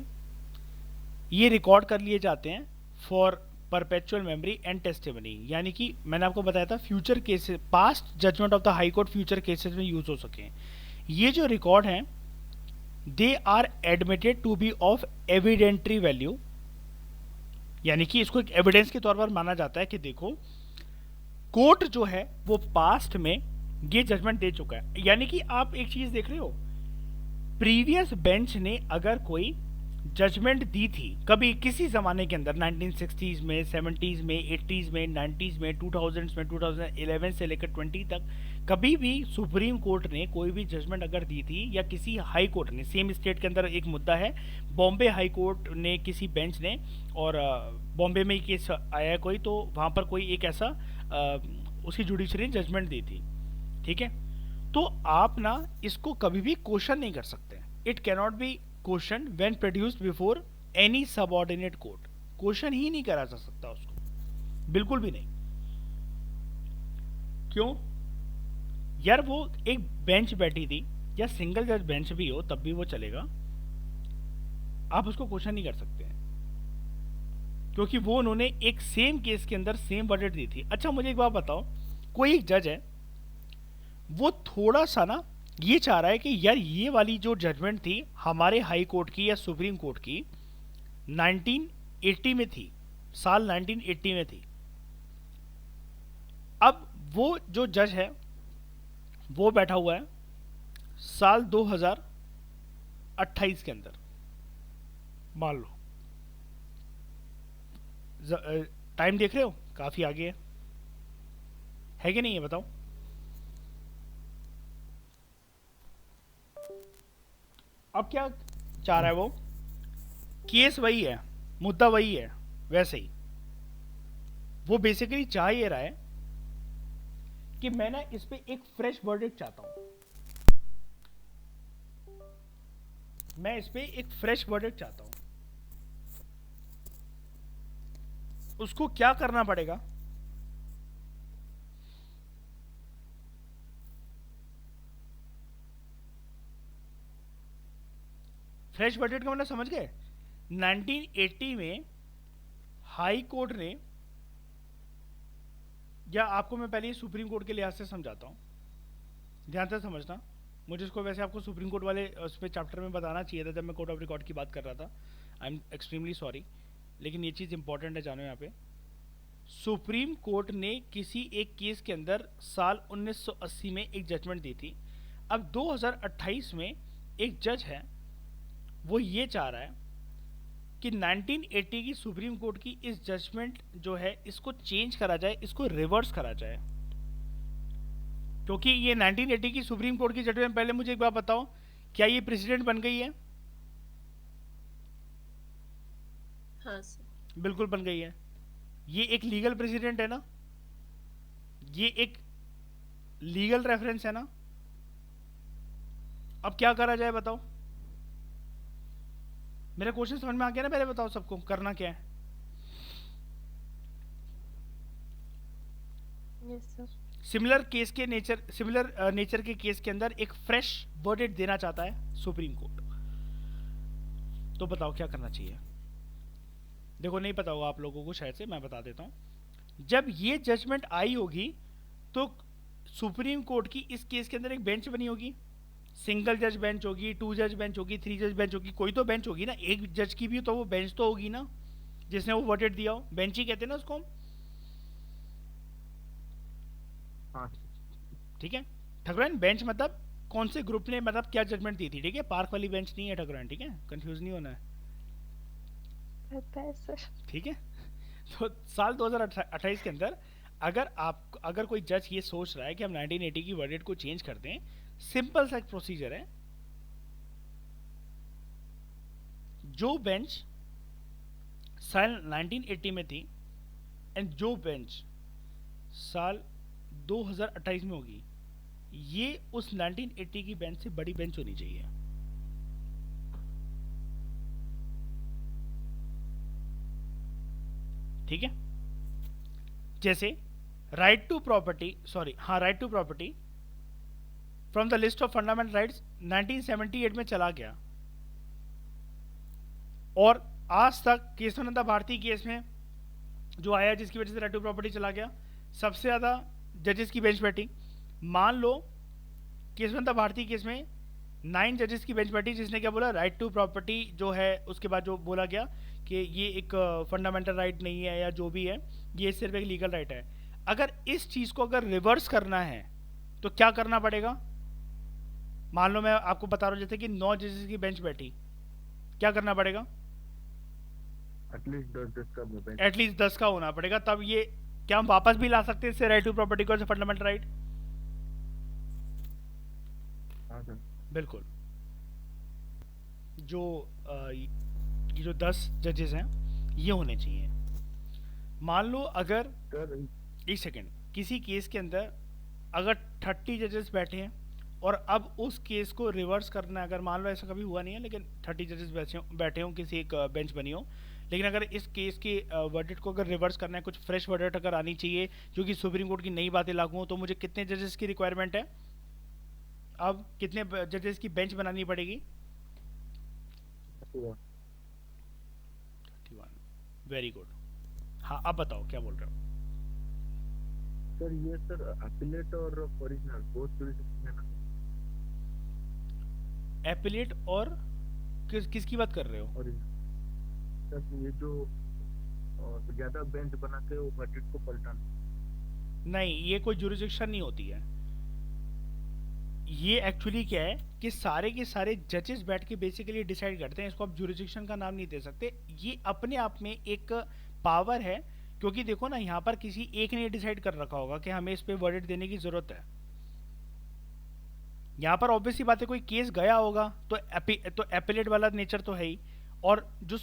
ये रिकॉर्ड कर लिए जाते हैं for perpetual memory and testimony, यानी कि मैंने आपको बताया था future cases, past judgment of the high court future cases में यूज हो सके। ये जो रिकॉर्ड हैं they are admitted to be of evidentiary value, यानी कि इसको एक एविडेंस के तौर पर माना जाता है कि देखो कोर्ट जो है वो पास्ट में ये जजमेंट दे चुका है। यानी कि आप एक चीज देख रहे हो, प्रीवियस बेंच ने अगर कोई जजमेंट दी थी कभी किसी जमाने के अंदर, 1960s में, 70s में, 80s में, 90s में, 2000s में, 2011 से लेकर 20 तक कभी भी सुप्रीम कोर्ट ने कोई भी जजमेंट अगर दी थी, या किसी हाई कोर्ट ने, सेम स्टेट के अंदर एक मुद्दा है, बॉम्बे हाई कोर्ट ने किसी बेंच ने, और बॉम्बे में ही केस आया है कोई, तो वहाँ पर कोई एक ऐसा उसकी जुडिशरी ने जजमेंट दी थी, ठीक है, तो आप ना इसको कभी भी क्वेश्चन नहीं कर सकते। It cannot be question when produced before any subordinate court, question ही नहीं करा जा सकता उसको, बिल्कुल भी नहीं। क्यों? यार वो एक बेंच बैठी थी, या सिंगल जज बेंच भी हो तब भी वो चलेगा, आप उसको क्वेश्चन नहीं कर सकते हैं, क्योंकि वो उन्होंने एक सेम केस के अंदर सेम वर्डिक्ट दी थी। अच्छा मुझे एक बात बताओ, कोई एक जज है वो थोड़ा सा ना ये चाह रहा है कि यार ये वाली जो जजमेंट थी हमारे हाई कोर्ट की या सुप्रीम कोर्ट की 1980 में थी, साल 1980 में थी, अब वो जो जज है वो बैठा हुआ है साल 2028 के अंदर, मान लो, टाइम देख रहे हो काफी आगे है कि नहीं है बताओ? अब क्या चाह रहा है वो? केस वही है, मुद्दा वही है, वैसे ही वो बेसिकली चाह ये रहा है कि मैं ना इस पे एक फ्रेश वर्डिक्ट चाहता हूं, मैं इस पे एक फ्रेश वर्डिक्ट चाहता हूं। उसको क्या करना पड़ेगा? फ्रेश वर्डिक्ट का मतलब समझ गए? 1980 में हाई कोर्ट ने, या आपको मैं पहले सुप्रीम कोर्ट के लिहाज से समझाता हूं, ध्यान से समझना। मुझे इसको वैसे आपको सुप्रीम कोर्ट वाले उस पे चैप्टर में बताना चाहिए था जब मैं कोर्ट ऑफ रिकॉर्ड की बात कर रहा था। आई एम एक्सट्रीमली सॉरी, लेकिन ये चीज़ इंपॉर्टेंट है जानो यहाँ पे। सुप्रीम कोर्ट ने किसी एक केस के अंदर साल 1980 में एक जजमेंट दी थी। अब 2028 में एक जज है, वो ये चाह रहा है कि 1980 की सुप्रीम कोर्ट की इस जजमेंट जो है इसको चेंज करा जाए, इसको रिवर्स करा जाए। क्योंकि ये 1980 की सुप्रीम कोर्ट की जजमेंट, पहले मुझे एक बात बताओ, क्या ये प्रेसिडेंट बन गई है? हाँ सर। बिल्कुल बन गई है। ये एक लीगल प्रेसिडेंट है ना, ये एक लीगल रेफरेंस है ना। अब क्या करा जाए बताओ? मेरा क्वेश्चन समझ में आ गया ना? पहले बताओ सबको करना क्या है। Yes sir. सिमिलर केस के नेचर, सिमिलर नेचर के केस के अंदर एक फ्रेश वर्डिक्ट देना चाहता है सुप्रीम कोर्ट। तो बताओ क्या करना चाहिए? देखो नहीं पता होगा आप लोगों को शायद से, मैं बता देता हूं। जब ये जजमेंट आई होगी तो सुप्रीम कोर्ट की इस केस के अंदर एक बेंच बनी होगी। सिंगल जज बेंच होगी, 2 जज बेंच होगी, 3 जज बेंच होगी, कोई तो बेंच होगी ना। एक जज की भी तो वो बेंच तो होगी ना, जिसने वो वर्डिक्ट दिया हो। बेंच ही कहते हैं ना उसको हम, हाँ ठीक है। ठकुराइन, बेंच मतलब कौन से ग्रुप ने मतलब क्या जजमेंट दी थी, ठीक है? पार्क वाली बेंच नहीं है ठकुराइन, ठीक है? कंफ्यूज नहीं होना है, पता है सर। ठीक है। तो साल 2028 के अंदर अगर कोई जज ये सोच रहा है कि हम 1980 की वर्डिक्ट को चेंज कर दें, सिंपल सा एक प्रोसीजर है। जो बेंच साल 1980 में थी एंड जो बेंच साल 2028 में होगी, ये उस 1980 की बेंच से बड़ी बेंच होनी चाहिए। ठीक है? जैसे right to property, right to property from the list of fundamental rights 1978 में चला गया, और आज तक केशवानंदा भारती केस में जो आया जिसकी वजह से राइट टू प्रॉपर्टी चला गया, सबसे ज़्यादा जजेस की बेंच बैठी। मान लो केशवानंदा भारती केस में 9 जजेस की बेंच बैठी, जिसने क्या बोला, राइट टू प्रॉपर्टी जो है उसके बाद जो बोला गया कि ये एक फंडामेंटल राइट नहीं है या जो भी है, ये सिर्फ एक लीगल राइट है। अगर इस चीज़ को अगर रिवर्स करना है तो क्या करना पड़ेगा? मान लो मैं आपको बता रहा हूँ जैसे कि 9 जजेस की बेंच बैठी, क्या करना पड़ेगा? एटलीस्ट 10 का होना पड़ेगा, तब ये क्या हम वापस भी ला सकते हैं इससे राइट टू प्रॉपर्टी को, फंडामेंटल राइट? बिल्कुल। जो ये जो 10 जजेस हैं ये होने चाहिए। मान लो अगर एक सेकेंड, किसी केस के अंदर अगर 30 जजेस बैठे हैं और अब उस केस को रिवर्स करना है, अगर मान लो ऐसा कभी हुआ नहीं है लेकिन 30 जजेस बैठे हों, किसी एक बेंच बनी हो, लेकिन अगर इस केस के वर्डिक्ट को अगर रिवर्स करना है, कुछ फ्रेश वर्डिक्ट अगर आनी चाहिए जो कि सुप्रीम कोर्ट की नई बातें लागू हो, तो मुझे कितने जजेस की रिक्वायरमेंट है? अब कितने जजेस की बेंच बनानी पड़ेगी? 31। Very good. हाँ अब बताओ क्या बोल रहे हो? सर ये सर अपीलेट और ओरिजिनल बोथ जुरिडिक्शन है ना? एपिलेट और किसकी बात कर रहे हो? ओरिजिनल सर, ये जो ज्यादा बेंच बना के वो वर्डिक्ट को पलटाना। नहीं, ये कोई जुरिडिक्शन नहीं होती है। ये एक्चुअली क्या है कि सारे के सारे जजेस बैठ के बेसिकली डिसाइड करते हैं, इसको आप जुरिडिक्शन का नाम नहीं दे सकते। ये अपने आप में एक पावर है, क्योंकि देखो ना यहाँ पर किसी एक ने डिसाइड कर रखा होगा कि हमें इस पे वर्डिक्ट देने की जरूरत है। यहाँ पर ऑब्वियसली बात है, कोई केस गया होगा तो एपिलेट वाला नेचर तो है ही, और जो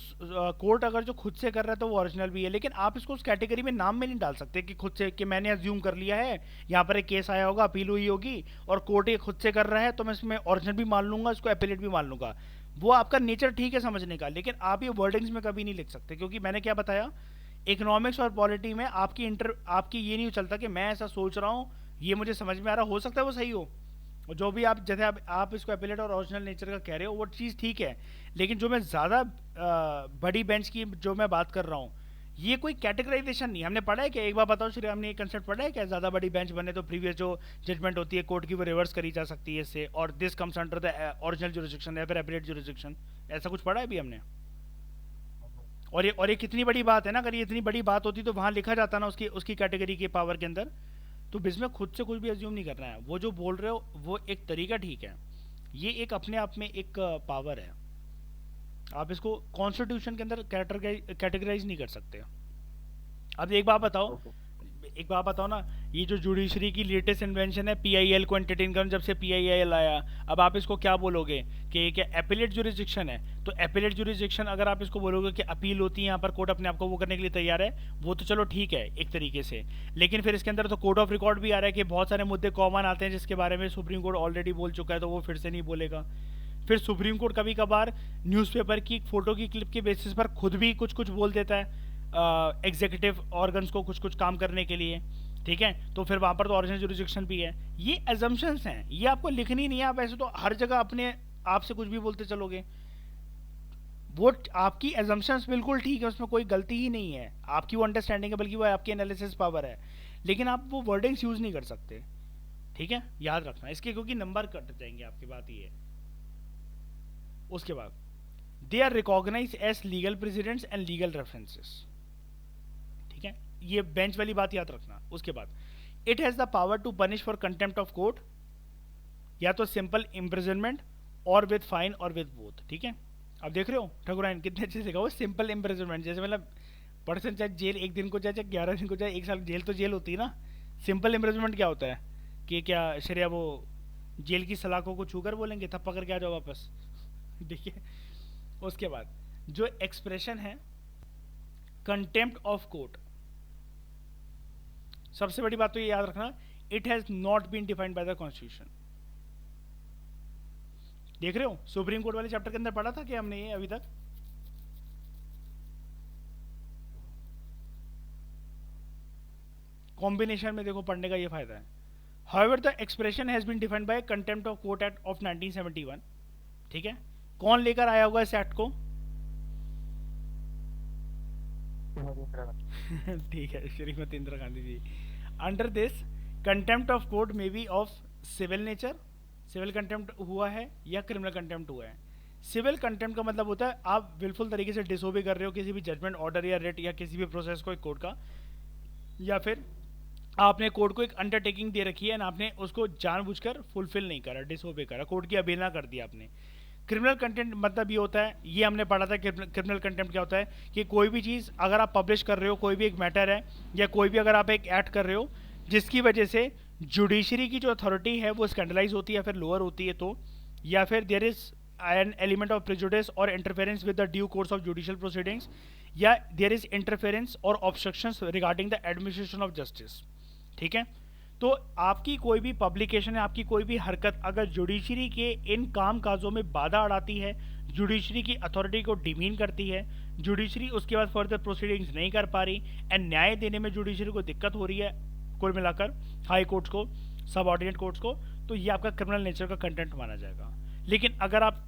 कोर्ट अगर जो खुद से कर रहा है तो वो ओरिजिनल भी है, लेकिन आप इसको उस कैटेगरी में नाम में नहीं डाल सकते कि खुद से, कि मैंने अज्यूम कर लिया है यहाँ पर एक केस आया होगा, अपील हुई होगी और कोर्ट ये खुद से कर रहा है तो मैं इसमें ओरिजिनल भी मान लूंगा, इसको एपिलेट भी मान लूंगा। वो आपका नेचर ठीक है समझने का, लेकिन आप ये वर्डिंग्स में कभी नहीं लिख सकते, क्योंकि मैंने क्या बताया, इकोनॉमिक्स और पॉलिटी में आपकी ये नहीं चलता कि मैं ऐसा सोच रहा हूँ, ये मुझे समझ में आ रहा, हो सकता है वो सही हो, और जो भी आप जैसे आप इसको एपिलेट और ओरिजिनल नेचर का कह रहे हो वो चीज़ ठीक है, लेकिन जो मैं ज़्यादा बड़ी बेंच की जो मैं बात कर रहा हूँ, ये कोई कैटेगराइजेशन नहीं। हमने पढ़ा है कि, एक बार बताओ श्री, हमने ये कंसेप्ट पढ़ा है क्या, ज़्यादा बड़ी बेंच बने तो प्रीवियस जो जजमेंट होती है कोर्ट की वो रिवर्स करी जा सकती है इससे, और this comes under the original jurisdiction या फिर एपिलेट जुरिस्डिक्शन, ऐसा कुछ पढ़ा है अभी हमने? और ये कितनी बड़ी बात है ना, अगर ये इतनी बड़ी बात होती तो वहाँ लिखा जाता ना उसकी उसकी कैटेगरी के पावर के अंदर। तो इसमें खुद से कुछ भी अज्यूम नहीं करना है, वो जो बोल रहे हो वो एक तरीका ठीक है, ये एक अपने आप में एक पावर है, आप इसको कॉन्स्टिट्यूशन के अंदर कैटेगराइज नहीं कर सकते। अब एक बात बताओ ना, ये जो जुडिशरी की लेटेस्ट इन्वेंशन है पीआईएल को एंटरटेन करना, जब से पीआईएल आया, अब आप इसको क्या बोलोगे कि ये क्या एपिलेट जुरिस्डिक्शन है? तो एपिलेट जुरिस्डिक्शन अगर आप इसको बोलोगे कि अपील होती है यहाँ पर, कोर्ट अपने आप को वो करने के लिए तैयार है, वो तो चलो ठीक है एक तरीके से, लेकिन फिर इसके अंदर तो कोर्ट ऑफ रिकॉर्ड भी आ रहा है कि बहुत सारे मुद्दे कॉमन आते हैं जिसके बारे में सुप्रीम कोर्ट ऑलरेडी बोल चुका है, तो वो फिर से नहीं बोलेगा। फिर सुप्रीम कोर्ट कभी कभार न्यूज़पेपर की फोटो की क्लिप के बेसिस पर खुद भी कुछ कुछ बोल देता है एग्जीक्यूटिव ऑर्गन्स को कुछ कुछ काम करने के लिए, ठीक है, तो फिर वहाँ पर तो ओरिजिनल जुरिस्डिक्शन भी है। ये एजम्पशंस हैं, ये आपको लिखनी नहीं है, आप ऐसे तो हर जगह अपने आप से कुछ भी बोलते चलोगे, वो आपकी एजम्पशंस बिल्कुल ठीक है, उसमें कोई गलती ही नहीं है, आपकी वो अंडरस्टैंडिंग है, बल्कि वो आपकी एनालिसिस पावर है, लेकिन आप वो वर्डिंग्स यूज नहीं कर सकते, ठीक है, याद रखना इसके, क्योंकि नंबर कट जाएंगे आपकी, बात ये है। उसके बाद they are recognise as legal precedents and legal references, ठीक है, ये बेंच वाली बात याद रखना। उसके बाद it has the power to punish for contempt of court, या तो सिंपल इम्प्रिजनमेंट और विद फाइन और विद बोथ, ठीक है। अब देख रहे हो ठकुराइन कितने अच्छे से कहा, वो सिंपल इम्प्रिजनमेंट, जैसे मतलब पर्सन चाहे जेल एक दिन को जाए चाहे 11 दिन को जाए, एक साल जेल तो जेल होती है ना। सिंपल इम्प्रिजनमेंट क्या होता है कि क्या शरिया वो जेल की सलाखों को छूकर बोलेंगे तब पकड़ के आ जाओ वापस ठीक है। उसके बाद जो एक्सप्रेशन है कंटेम्प्ट ऑफ कोर्ट, सबसे बड़ी बात तो ये याद रखना, it has not been defined by the constitution. देख रहे हो सुप्रीम कोर्ट वाले चैप्टर के अंदर पढ़ा था कि हमने ये अभी तक, कॉम्बिनेशन में देखो पढ़ने का ये फायदा है। However the expression has been defined by contempt of court act of 1971, ठीक है। कौन लेकर आया होगा इस एक्ट को ठीक है, Shrimati Indira Gandhi ji. Under this contempt of court may be of civil nature, civil contempt हुआ है या क्रिमिनल कंटेम्प्ट हुआ है। सिविल कंटेम्प्ट का मतलब होता है आप विलफुल तरीके से डिसोबे कर रहे हो किसी भी जजमेंट, ऑर्डर या रेट या किसी भी प्रोसेस को एक कोर्ट का, या फिर आपने कोर्ट को एक अंडरटेकिंग दे रखी है और आपने उसको जानबूझकर फुलफिल नहीं करा, डिसोबे करा, कोर्ट की अवहेलना कर दी आपने। क्रिमिनल कंटेंट मतलब ये होता है, ये हमने पढ़ा था क्रिमिनल कंटेंट क्या होता है कि कोई भी चीज़ अगर आप पब्लिश कर रहे हो, कोई भी एक मैटर है या कोई भी अगर आप एक एक्ट कर रहे हो जिसकी वजह से जुडिशरी की जो अथॉरिटी है वो स्कैंडलाइज होती है या फिर लोअर होती है, तो या फिर there is an element of prejudice और interference with the due course of judicial proceedings, या देयर इज इंटरफेरेंस और obstructions regarding the administration of justice, ठीक है। तो आपकी कोई भी पब्लिकेशन है, आपकी कोई भी हरकत अगर जुडिशरी के इन काम काजों में बाधा अड़ाती है, जुडिशरी की अथॉरिटी को डिमीन करती है, जुडिशरी उसके बाद फर्दर प्रोसीडिंग्स नहीं कर पा रही एंड न्याय देने में जुडिशरी को दिक्कत हो रही है, कुल मिलाकर हाई कोर्ट्स को, सबऑर्डिनेट कोर्ट्स को, तो ये आपका क्रिमिनल नेचर का कंटेंट माना जाएगा। लेकिन अगर आप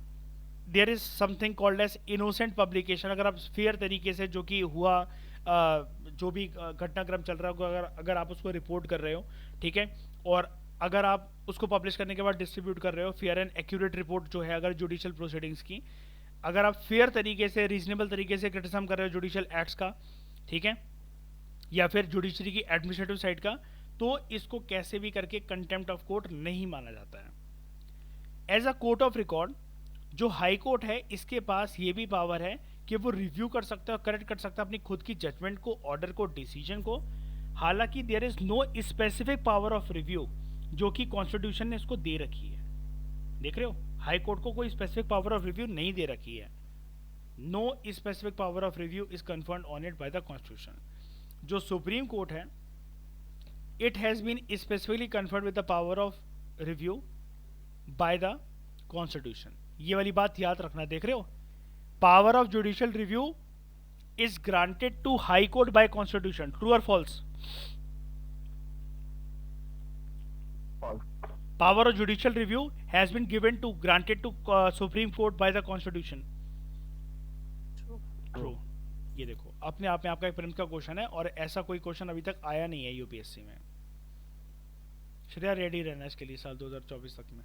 there is something called as innocent publication, अगर आप फेयर तरीके से जो कि हुआ जो भी घटनाक्रम चल रहा होगा अगर आप उसको रिपोर्ट कर रहे हो, ठीक है, और अगर आप उसको पब्लिश करने के बाद डिस्ट्रीब्यूट कर रहे हो, फेयर एंड एक्यूरेट रिपोर्ट जो है अगर जुडिशियल प्रोसीडिंग्स की, अगर आप फेयर तरीके से रीजनेबल तरीके से क्रिटिसिज्म कर रहे हो जुडिशियल एक्ट्स का, ठीक है, या फिर जुडिशरी की एडमिनिस्ट्रेटिव साइड का, तो इसको कैसे भी करके कंटेम्प्ट ऑफ कोर्ट नहीं माना जाता है। As a court of record जो हाई कोर्ट है इसके पास ये भी पावर है कि वो रिव्यू कर सकता है और करेक्ट कर सकता है अपनी खुद की जजमेंट को, ऑर्डर को, डिसीजन को। हालांकि there is no specific power of review जो कि कॉन्स्टिट्यूशन ने इसको दे रखी है। देख रहे हो हाई कोर्ट को कोई स्पेसिफिक पावर ऑफ रिव्यू नहीं दे रखी है, no specific power of review is conferred on it by the constitution. जो सुप्रीम कोर्ट है, it has been specifically conferred with the power of review by the constitution. ये वाली बात याद रखना, देख रहे हो, power of judicial review is granted to high court by constitution. True और false? false. Power of judicial review has been given to granted to Supreme Court by the Constitution. True. ये देखो, अपने आप में आपका एक प्रिलिम्स का क्वेश्चन है और ऐसा कोई क्वेश्चन अभी तक आया नहीं है यूपीएससी में। श्रेया रेडी रहना इसके लिए साल 2024 तक में।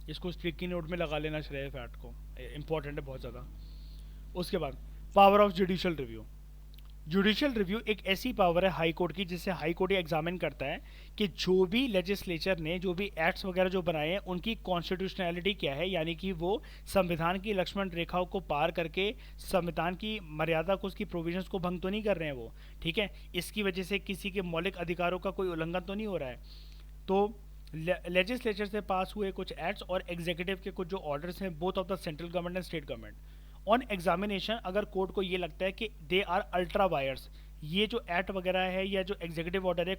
इसको स्टिकी नोट में लगा लेना श्रेया फैट को, इंपॉर्टेंट है बहुत ज़्यादा। उसके बाद power of judicial review. Judicial review एक ऐसी पावर है हाई कोर्ट की जिससे हाई कोर्ट ये एग्जामिन करता है कि जो भी लेजिस्लेचर ने जो भी एक्ट्स वगैरह जो बनाए हैं उनकी कॉन्स्टिट्यूशनैलिटी क्या है, यानी कि वो संविधान की लक्ष्मण रेखाओं को पार करके संविधान की मर्यादा को, उसकी प्रोविजंस को भंग तो नहीं कर रहे हैं वो, ठीक है, इसकी वजह से किसी के मौलिक अधिकारों का कोई उल्लंघन तो नहीं हो रहा है। तो लेजिस्लेचर से पास हुए कुछ एक्ट्स और एग्जीक्यूटिव के कुछ जो ऑर्डर्स हैं, both of the central government and state government, on examination अगर कोर्ट को ये लगता है कि दे आर अल्ट्रा वायर्स, ये जो एक्ट वगैरह है या जो एग्जीक्यूटिव ऑर्डर है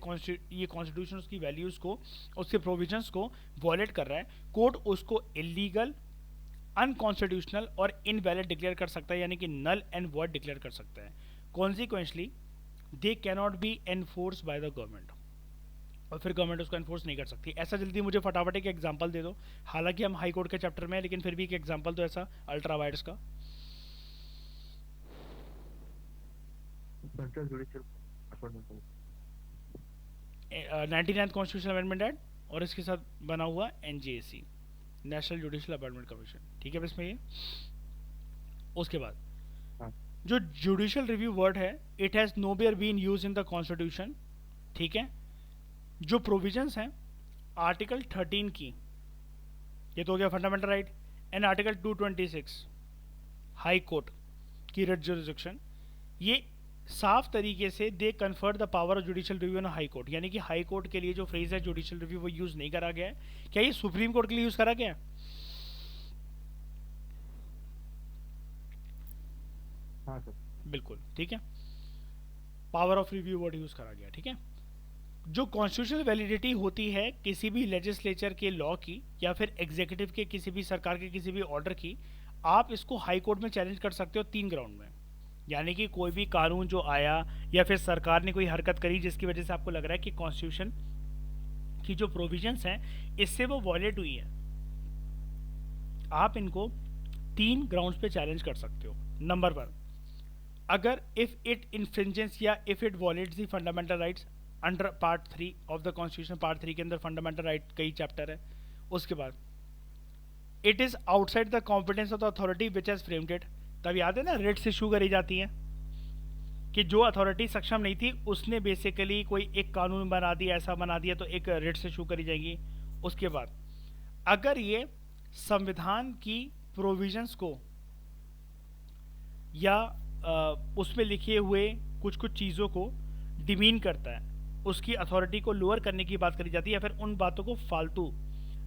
ये कॉन्स्टिट्यूशन की वैल्यूज़ को, उसके प्रोविजंस को वॉलेट कर रहा है, कोर्ट उसको इलीगल, अनकॉन्स्टिट्यूशनल और इनवैलिड डिक्लेयर कर सकता है, यानी कि नल एंड वॉइड डिक्लेयर कर सकता है। Consequently they cannot be enforce by the government, और फिर गवर्नमेंट उसको एनफोर्स नहीं कर सकती। ऐसा जल्दी मुझे फटाफट एक एग्जांपल दे दो, हालांकि हम हाई कोर्ट के चैप्टर में है लेकिन फिर भी एक एग्जांपल दो ऐसा अल्ट्रा वायर्स का। Central judicial appointment 99th constitution amendment act और इसके साथ बना हुआ NGAC, national judicial appointment commission, ठीक है इसमें ये। उसके बाद हाँ। जो जुडिशियल रिव्यू वर्ड है, it has nowhere been use in the constitution, ठीक है। जो प्रोविजंस हैं आर्टिकल 13 की, ये तो हो गया fundamental right, and article 226 high court की रिट जुरिसडिक्शन, ये साफ तरीके से they conferred the power of judicial review on high court, यानी कि हाई कोर्ट के लिए जो फ्रेज है जुडिशियल रिव्यू वो यूज नहीं करा गया है। क्या ये सुप्रीम कोर्ट के लिए यूज करा गया है? हाँ सर, बिल्कुल ठीक है, power of review word use करा गया, ठीक है। जो कॉन्स्टिट्यूशनल वैलिडिटी होती है किसी भी लेजिस्लेचर के लॉ की या फिर एग्जीक्यूटिव के किसी भी सरकार के किसी भी ऑर्डर की, आप इसको हाई कोर्ट में चैलेंज कर सकते हो 3 ग्राउंड में। यानी कि कोई भी कानून जो आया या फिर सरकार ने कोई हरकत करी जिसकी वजह से आपको लग रहा है कि कॉन्स्टिट्यूशन की जो प्रोविजंस हैं इससे वो वॉयलेट हुई है, आप इनको 3 ग्राउंड्स पे चैलेंज कर सकते हो। नंबर 1, अगर इफ इट इन्फ्रिंजेस या if it violates the fundamental rights under part 3 of the constitution, part 3 के अंदर फंडामेंटल राइट कई चैप्टर है। उसके बाद it is outside the competence of the authority which has framed it, तब याद है ना रिट्स इशू करी जाती हैं कि जो अथॉरिटी सक्षम नहीं थी उसने बेसिकली कोई एक कानून बना दिया, ऐसा बना दिया तो एक रिट्स इशू करी जाएगी। उसके बाद अगर ये संविधान की प्रोविजंस को या उसमें लिखे हुए कुछ कुछ चीज़ों को डिमीन करता है, उसकी अथॉरिटी को लोअर करने की बात करी जाती है, या फिर उन बातों को फालतू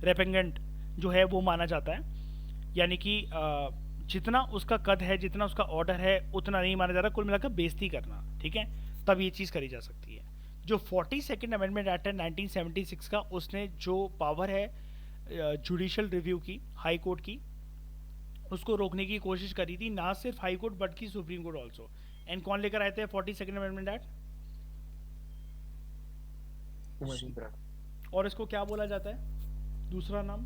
रेपेंगेंट जो है वो माना जाता है, यानी कि जितना उसका कद है, जितना उसका ऑर्डर है उतना नहीं माना जा रहा, कुल मिलाकर बेइज्जती करना, ठीक है, तब ये चीज़ करी जा सकती है। जो 42nd अमेंडमेंट एक्ट है 1976 का, उसने जो पावर है जुडिशियल रिव्यू की हाई कोर्ट की, उसको रोकने की कोशिश करी थी, ना सिर्फ हाई कोर्ट बट की सुप्रीम कोर्ट ऑल्सो। एंड कौन लेकर आए थे 42nd अमेंडमेंट एक्ट? और इसको क्या बोला जाता है दूसरा नाम?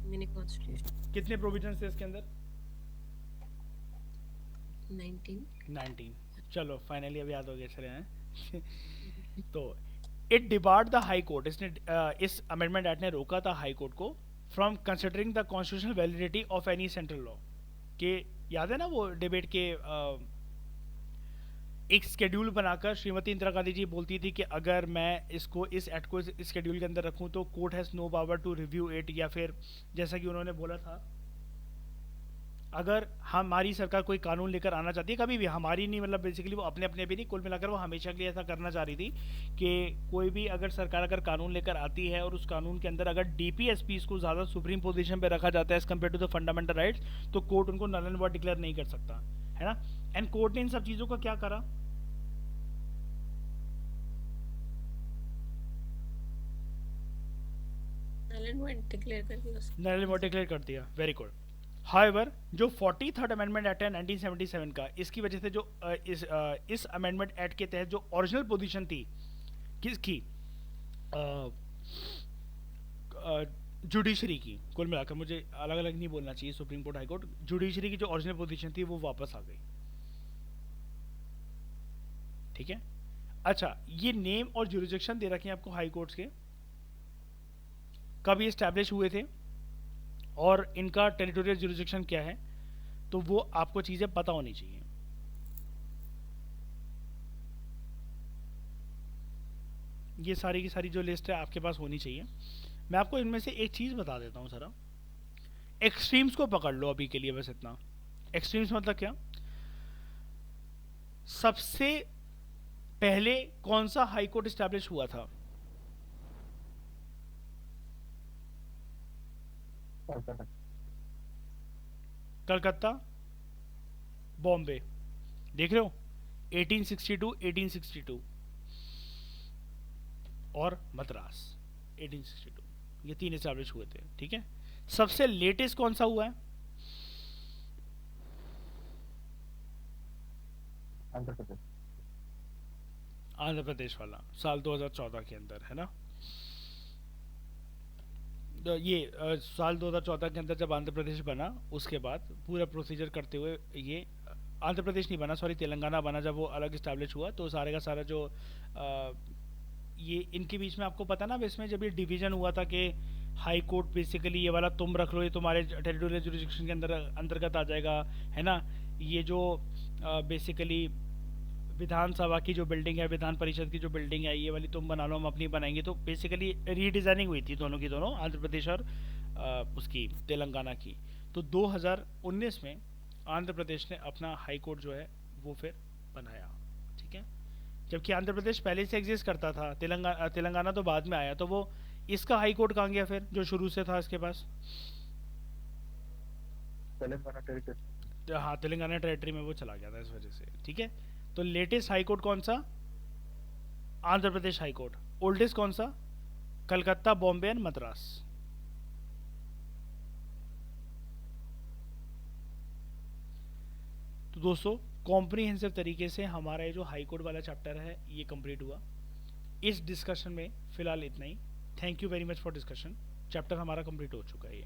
Mini constitution. कितने प्रोविजंस थे इसके अंदर? 19। चलो फाइनली अब याद हो गया, चले हैं। तो it debarred the high court, इसने इस अमेंडमेंट एक्ट ने रोका था हाई कोर्ट को from considering the constitutional validity of any central law, के याद है ना वो डिबेट के एक स्केड्यूल बनाकर श्रीमती इंदिरा गांधी जी बोलती थी कि अगर मैं इसको इस एक्ट को इस स्केड्यूल के अंदर रखूं तो court has no power to review it, या फिर जैसा कि उन्होंने बोला था अगर हमारी सरकार कोई कानून लेकर आना चाहती है, कभी भी हमारी नहीं, मतलब बेसिकली वो अपने अपने भी नहीं, कुल मिलाकर वो हमेशा के लिए ऐसा करना चाह रही थी कि कोई भी अगर सरकार अगर कानून लेकर आती है और उस कानून के अंदर अगर डीपीएसपीस को ज़्यादा सुप्रीम पोजीशन पे रखा जाता है as compare to the fundamental rights, तो कोर्ट उनको नल एंड वॉइड डिक्लेयर नहीं कर सकता, है ना। एंड कोर्ट ने इन सब चीज़ों का क्या करा, नल एंड वॉइड डिक्लेयर कर दिया उसको। नल एंड वॉइड डिक्लेयर कर दिया, वेरी गुड। हाउएवर जो 43rd अमेंडमेंट एक्ट है 1977 का, इसकी वजह से जो इस अमेंडमेंट एक्ट के तहत जो ओरिजिनल पोजीशन थी किसकी, जुडिशरी की, कुल मिलाकर मुझे अलग अलग नहीं बोलना चाहिए, supreme court high court, judiciary की जो ओरिजिनल पोजीशन थी वो वापस आ गई, ठीक है। अच्छा, ये नेम और जुरिडिक्शन दे रखे हैं आपको हाई कोर्ट्स के, कब ये इस्टेब्लिश हुए थे और इनका टेरिटोरियल जुरिडिक्शन क्या है, तो वो आपको चीज़ें पता होनी चाहिए। ये सारी की सारी जो लिस्ट है आपके पास होनी चाहिए। मैं आपको इनमें से एक चीज़ बता देता हूँ सर, एक्सट्रीम्स को पकड़ लो अभी के लिए, बस इतना। एक्सट्रीम्स मतलब क्या, सबसे पहले कौन सा हाई कोर्ट इस्टेब्लिश हुआ था, कलकत्ता, बॉम्बे, देख रहे हो, 1862, 1862 और मद्रास 1862, ये तीन इस्टेब्लिश हुए थे, ठीक है। सबसे लेटेस्ट कौन सा हुआ है, आंध्र प्रदेश। आंध्र प्रदेश वाला साल 2014 के अंदर, है ना। तो ये साल 2014 के अंदर जब आंध्र प्रदेश बना, उसके बाद पूरा प्रोसीजर करते हुए ये आंध्र प्रदेश नहीं बना, सॉरी, तेलंगाना बना, जब वो अलग इस्टेब्लिश हुआ तो सारे का सारा जो ये इनके बीच में आपको पता ना, अब इसमें जब ये डिवीजन हुआ था कि हाई कोर्ट बेसिकली ये वाला तुम रख लो, ये तुम्हारे टेरिटोरियल जुरिडिक्शन के अंदर अंतर्गत आ जाएगा, है ना। ये जो बेसिकली विधानसभा की जो बिल्डिंग है, विधान परिषद की जो बिल्डिंग है, ये वाली तुम बना लो, हम अपनी बनाएंगे, तो बेसिकली रीडिज़ाइनिंग हुई थी दोनों की दोनों, आंध्र प्रदेश और उसकी तेलंगाना की। तो 2019 में आंध्र प्रदेश ने अपना हाई कोर्ट जो है वो फिर बनाया, ठीक है। जबकि आंध्र प्रदेश पहले से एग्जिस्ट करता था, तेलंगाना तो बाद में आया, तो वो इसका हाई कोर्ट कहाँ गया फिर जो शुरू से था इसके पास, तेलंगाना टेरिटरी। तो हाँ, तेलंगाना टेरिटरी में वो चला गया था इस वजह से, ठीक है। तो लेटेस्ट हाई कोर्ट कौन सा, Andhra Pradesh high court. Oldest कौन सा, कलकत्ता, बॉम्बे एंड मद्रास। तो दोस्तों कॉम्प्रिहेंसिव तरीके से हमारा ये जो हाई कोर्ट वाला चैप्टर है ये कंप्लीट हुआ। इस डिस्कशन में फिलहाल इतना ही। Thank you very much for discussion. Chapter हमारा कंप्लीट हो चुका है ये।